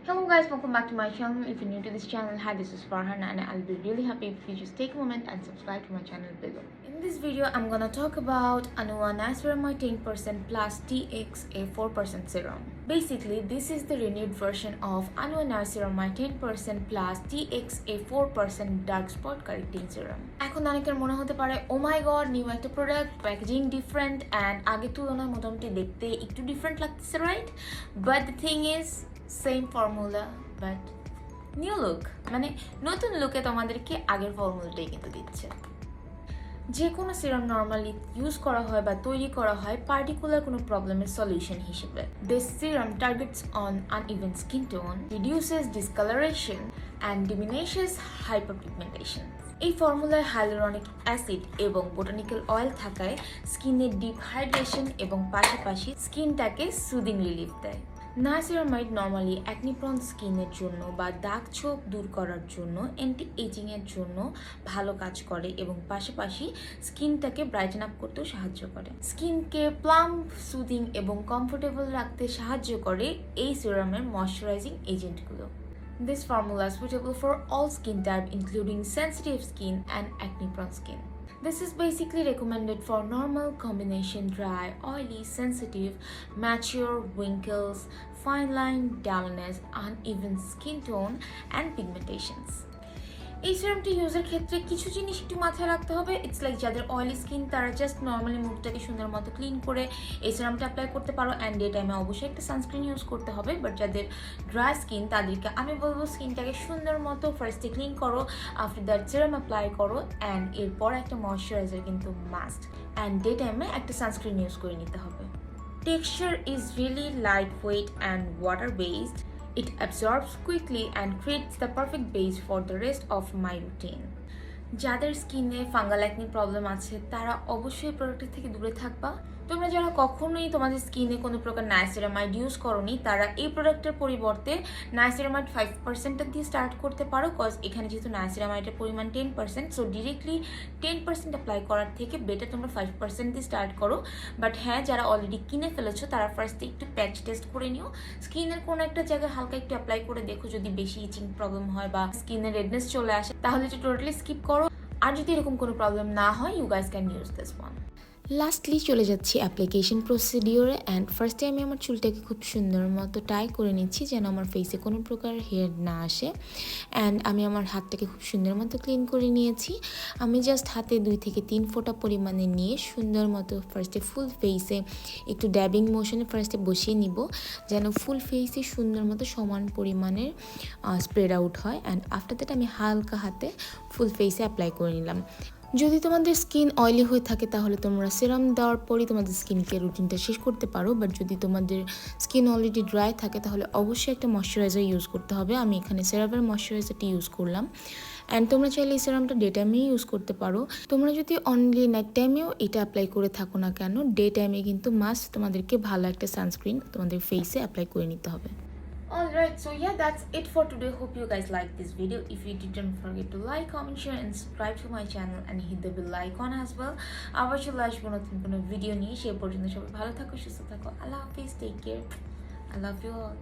Hello guys, welcome back to my channel. If you're new to this channel, hi, this is Farhan and I'll be really happy if you just take a moment and subscribe to my channel below. In this video, I'm gonna talk about Anua Niacinamide 10% plus TXA 4% serum. Basically, this is the renewed version of Anua Niacinamide 10% plus TXA 4% dark spot correcting serum. এখন অনেকের মনে হতে পারে ও মাই god new একটা product, packaging different and আগের তুলনায় মোটামুটি দেখতে একটু ডিফারেন্ট লাগতেছে, right? But the thing is same formula but new look, মানে নতুন লুকে তোমাদেরকে আগের ফর্মুলাটাই কিন্তু দিচ্ছে। যে কোনো সিরাম নর্মালি ইউজ করা হয় বা তৈরি করা হয় পার্টিকুলার কোনো প্রবলেমের সলিউশন হিসেবে। This serum targets on uneven skin tone, reduces discolouration and diminishes hyperpigmentation. এই ফর্মুলায় হাইলোরনিক অ্যাসিড এবং বোটানিক্যাল অয়েল থাকায় স্কিনের ডিপ হাইড্রেশন এবং পাশাপাশি স্কিনটাকে সুদিং রিলিফ দেয়। নাইসিনামাইড নর্মালি অ্যাকনি প্রন স্কিনের জন্য বা দাগ ছোপ দূর করার জন্য, অ্যান্টি এজিংয়ের জন্য ভালো কাজ করে এবং পাশাপাশি স্কিনটাকে ব্রাইটেন আপ করতেও সাহায্য করে। স্কিনকে প্লাম্প, সুদিং এবং কমফোর্টেবল রাখতে সাহায্য করে এই সিরামের moisturising এজেন্টগুলো। This formula is suitable for all skin type including sensitive skin and acne prone skin. This is basically recommended for normal, combination, dry, oily, sensitive, mature, wrinkles, fine line, dullness, uneven skin tone and pigmentations. এই সিরামটি ইউজের ক্ষেত্রে কিছু জিনিস একটু মাথায় রাখতে হবে। It's like যাদের অয়েলি স্কিন তারা জাস্ট নর্মালি মুখটাকে সুন্দর মতো ক্লিন করে এই সিরামটা অ্যাপ্লাই করতে পারো অ্যান্ড ডে টাইমে অবশ্যই একটা সানস্ক্রিন ইউজ করতে হবে। বাট যাদের ড্রাই স্কিন তাদেরকে আমি বলবো স্কিনটাকে সুন্দর মতো ফার্স্টে ক্লিন করো, আফটার দ্যাট সিরাম অ্যাপ্লাই করো অ্যান্ড এরপর একটা ময়শ্চারাইজার কিন্তু মাস্ট অ্যান্ড ডে টাইমে একটা সানস্ক্রিন ইউজ করে নিতে হবে। Texture is really light weight and water based. It absorbs quickly and creates the perfect base for the rest of my routine. যাদের স্কিনে ফাঙ্গাল অ্যাকনি প্রবলেম আছে তারা অবশ্যই প্রোডাক্টের থেকে দূরে থাকবা। তোমরা যারা কখনোই তোমাদের স্কিনে কোনো প্রকার নাইসিনামাইড ইউজ করোনি তারা এই প্রোডাক্টের পরিবর্তে নাইসিনামাইড 5% দিয়ে স্টার্ট করতে পারো, কজ এখানে যেহেতু নাইসিনামাইডের পরিমাণ 10%, সো ডিরেক্টলি 10% অ্যাপ্লাই করার থেকে বেটার তোমরা 5% দিয়ে স্টার্ট করো। বাট হ্যাঁ, যারা অলরেডি কিনে ফেলেছো তারা ফার্স্টে একটু প্যাচ টেস্ট করে নিও, স্কিনের কোনো একটা জায়গায় হালকা একটু অ্যাপ্লাই করে দেখো, যদি বেশি ইচিং প্রবলেম হয় বা স্কিনে রেডনেস চলে আসে তাহলে এটা টোটালি স্কিপ করো। আর যদি এরকম কোনো প্রবলেম না হয় you guys can use this one. Lastly চলে যাচ্ছি অ্যাপ্লিকেশন প্রসিডিওরে অ্যান্ড ফার্স্টে আমি আমার চুলটাকে খুব সুন্দর মতো টাই করে নিচ্ছি যেন আমার ফেসে কোনো প্রকার হেয়ার না আসে অ্যান্ড আমি আমার হাতটাকে খুব সুন্দর মতো ক্লিন করে নিয়েছি। আমি জাস্ট হাতে 2 থেকে 3 ফোঁটা পরিমাণে নিয়ে সুন্দর মতো ফার্স্টে ফুল ফেসে একটু ড্যাবিং মোশনে ফার্স্টে বসিয়ে নিব যেন ফুল ফেসে সুন্দর মতো সমান পরিমাণের স্প্রেড আউট হয় অ্যান্ড আফটার দ্যাট আমি হালকা হাতে ফুল ফেসে অ্যাপ্লাই করে নিলাম। যদি তোমাদের স্কিন অয়েলি হয়ে থাকে তাহলে তোমরা সিরাম দেওয়ার পরই তোমাদের স্কিন কেয়ার রুটিনটা শেষ করতে পারো, বাট যদি তোমাদের স্কিন অলরেডি ড্রাই থাকে তাহলে অবশ্যই একটা ময়শ্চারাইজার ইউজ করতে হবে। আমি এখানে সেরাভের ময়শ্চারাইজারটি ইউজ করলাম অ্যান্ড তোমরা চাইলে এই সিরামটা ডে টাইমেই ইউজ করতে পারো। তোমরা যদি অনলি নাইট টাইমেও এটা অ্যাপ্লাই করে থাকো না কেন, ডে টাইমে কিন্তু মাস্ট তোমাদেরকে ভালো একটা সানস্ক্রিন তোমাদের ফেসে অ্যাপ্লাই করে নিতে হবে। Alright, so yeah, that's it for today. Hope you guys liked this video. If you did, don't forget to like, comment, share and subscribe to my channel and hit the bell icon as well. আবার চলে আসবো নতুন কোনো video নিয়ে। সেই পর্যন্ত সবাই ভালো থাকো, সুস্থ থাকো। আল্লাহ হাফিজ, take care, I love you all.